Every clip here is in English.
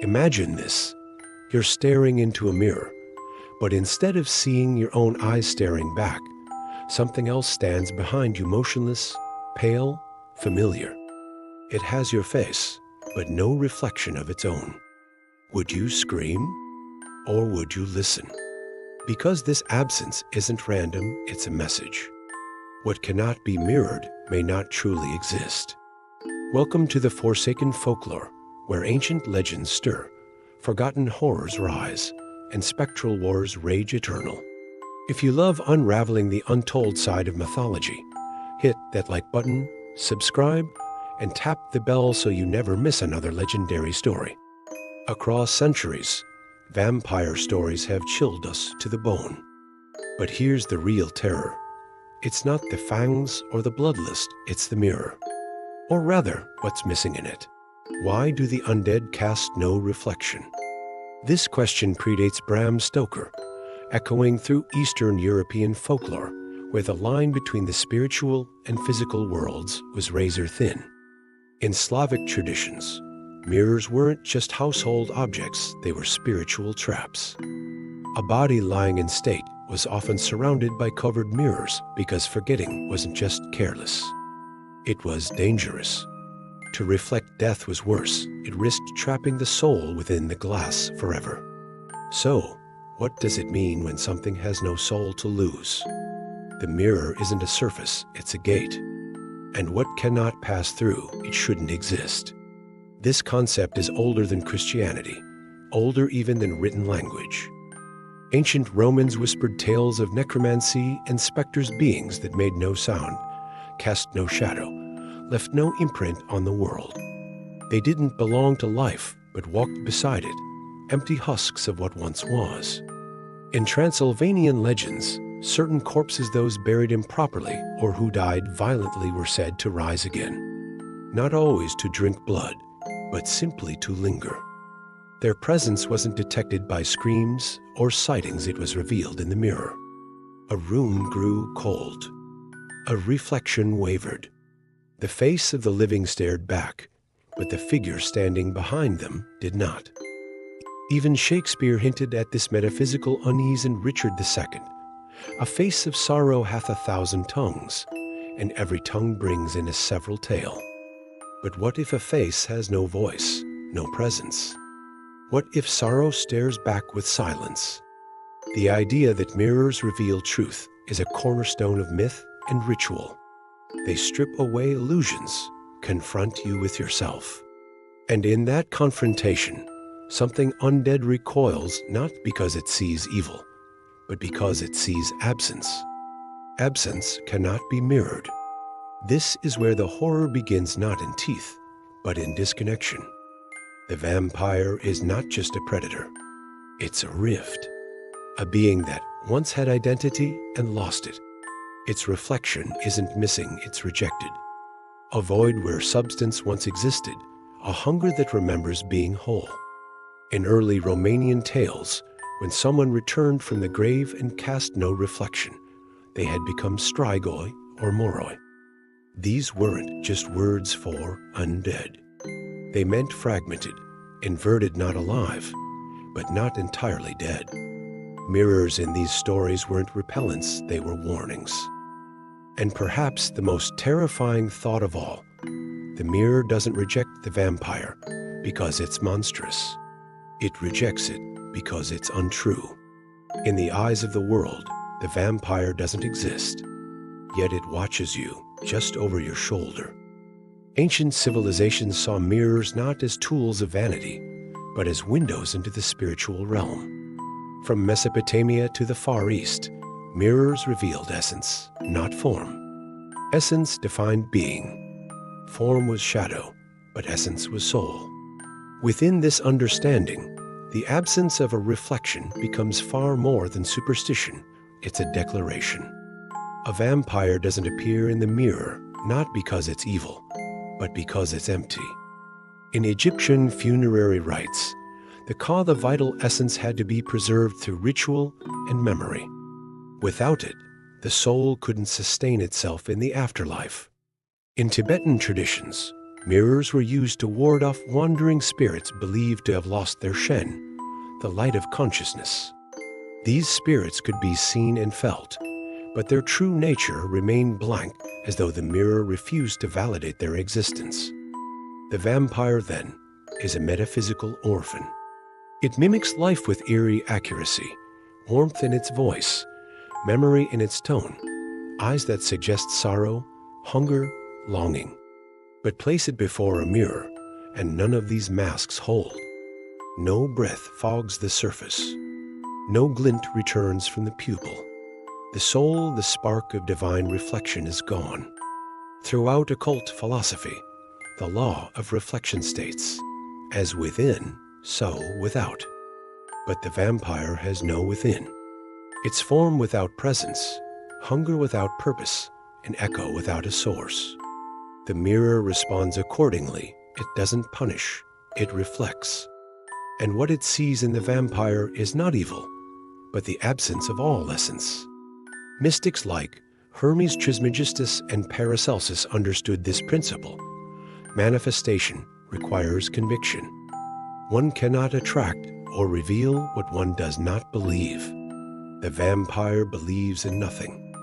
Imagine this. You're staring into a mirror, but instead of seeing your own eyes staring back, something else stands behind you, motionless, pale, familiar. It has your face, but no reflection of its own. Would you scream, or would you listen? Because this absence isn't random, it's a message. What cannot be mirrored may not truly exist. Welcome to the forsaken folklore, where ancient legends stir, forgotten horrors rise, and spectral wars rage eternal. If you love unraveling the untold side of mythology, hit that like button, subscribe, and tap the bell so you never miss another legendary story. Across centuries, vampire stories have chilled us to the bone. But here's the real terror. It's not the fangs or the bloodlust, it's the mirror. Or rather, what's missing in it? Why do the undead cast no reflection? This question predates Bram Stoker, echoing through Eastern European folklore, where the line between the spiritual and physical worlds was razor thin. In Slavic traditions, mirrors weren't just household objects, they were spiritual traps. A body lying in state was often surrounded by covered mirrors because forgetting wasn't just careless. It was dangerous. To reflect death was worse. It risked trapping the soul within the glass forever. So, what does it mean when something has no soul to lose? The mirror isn't a surface, it's a gate. And what cannot pass through, it shouldn't exist. This concept is older than Christianity, older even than written language. Ancient Romans whispered tales of necromancy and specters, beings that made no sound, cast no shadow, left no imprint on the world. They didn't belong to life, but walked beside it, empty husks of what once was. In Transylvanian legends, certain corpses, those buried improperly or who died violently, were said to rise again. Not always to drink blood, but simply to linger. Their presence wasn't detected by screams or sightings, it was revealed in the mirror. A room grew cold. A reflection wavered. The face of the living stared back, but the figure standing behind them did not. Even Shakespeare hinted at this metaphysical unease in Richard II. A face of sorrow hath 1,000 tongues, and every tongue brings in a several tale. But what if a face has no voice, no presence? What if sorrow stares back with silence? The idea that mirrors reveal truth is a cornerstone of myth and ritual. They strip away illusions, confront you with yourself. And in that confrontation, something undead recoils, not because it sees evil, but because it sees absence. Absence cannot be mirrored. This is where the horror begins, not in teeth, but in disconnection. The vampire is not just a predator, it's a rift. A being that once had identity and lost it. Its reflection isn't missing, it's rejected. A void where substance once existed, a hunger that remembers being whole. In early Romanian tales, when someone returned from the grave and cast no reflection, they had become strigoi or moroi. These weren't just words for undead. They meant fragmented, inverted, not alive, but not entirely dead. Mirrors in these stories weren't repellents, they were warnings. And perhaps the most terrifying thought of all, the mirror doesn't reject the vampire because it's monstrous. It rejects it because it's untrue. In the eyes of the world, the vampire doesn't exist, yet it watches you just over your shoulder. Ancient civilizations saw mirrors not as tools of vanity, but as windows into the spiritual realm. From Mesopotamia to the Far East, mirrors revealed essence, not form. Essence defined being. Form was shadow, but essence was soul. Within this understanding, the absence of a reflection becomes far more than superstition. It's a declaration. A vampire doesn't appear in the mirror, not because it's evil, but because it's empty. In Egyptian funerary rites, the vital essence had to be preserved through ritual and memory. Without it, the soul couldn't sustain itself in the afterlife. In Tibetan traditions, Mirrors were used to ward off wandering spirits believed to have lost their Shen, the light of consciousness. These spirits could be seen and felt, but their true nature remained blank, as though the mirror refused to validate their existence. The vampire, then, is a metaphysical orphan. It mimics life with eerie accuracy, warmth in its voice, memory in its tone, eyes that suggest sorrow, hunger, longing. But place it before a mirror, and none of these masks hold. No breath fogs the surface. No glint returns from the pupil. The soul, the spark of divine reflection, is gone. Throughout occult philosophy, the law of reflection states, as within, so without. But the vampire has no within. Its form without presence, hunger without purpose, an echo without a source. The mirror responds accordingly. It doesn't punish, it reflects. And what it sees in the vampire is not evil, but the absence of all essence. Mystics like Hermes Trismegistus and Paracelsus understood this principle. Manifestation requires conviction. One cannot attract or reveal what one does not believe. The vampire believes in nothing.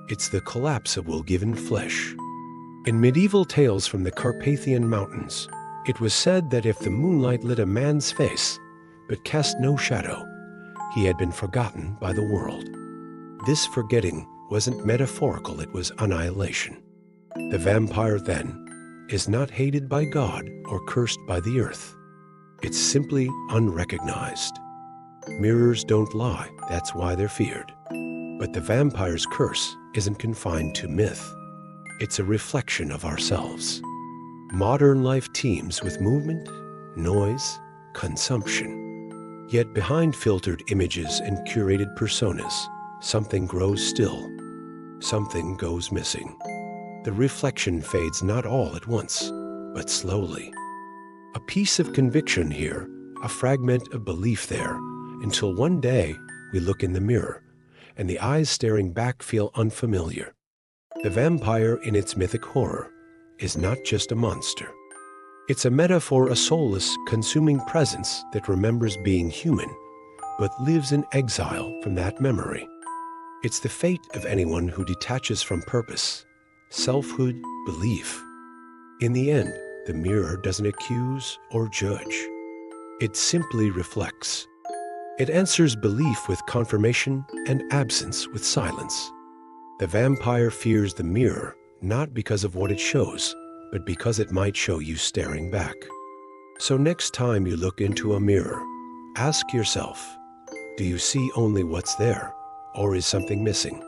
It's the collapse of will-given flesh. In medieval tales from the Carpathian Mountains, it was said that if the moonlight lit a man's face, but cast no shadow, he had been forgotten by the world. This forgetting wasn't metaphorical, it was annihilation. The vampire, then, is not hated by God or cursed by the earth. It's simply unrecognized. Mirrors don't lie, that's why they're feared. But the vampire's curse isn't confined to myth. It's a reflection of ourselves. Modern life teems with movement, noise, consumption. Yet behind filtered images and curated personas, something grows still. Something goes missing. The reflection fades not all at once, but slowly. A piece of conviction here, a fragment of belief there, until one day we look in the mirror, and the eyes staring back feel unfamiliar. The vampire, in its mythic horror, is not just a monster. It's a metaphor, a soulless, consuming presence that remembers being human, but lives in exile from that memory. It's the fate of anyone who detaches from purpose, selfhood, belief. In the end, the mirror doesn't accuse or judge. It simply reflects. It answers belief with confirmation and absence with silence. The vampire fears the mirror, not because of what it shows, but because it might show you staring back. So next time you look into a mirror, ask yourself, do you see only what's there, or is something missing?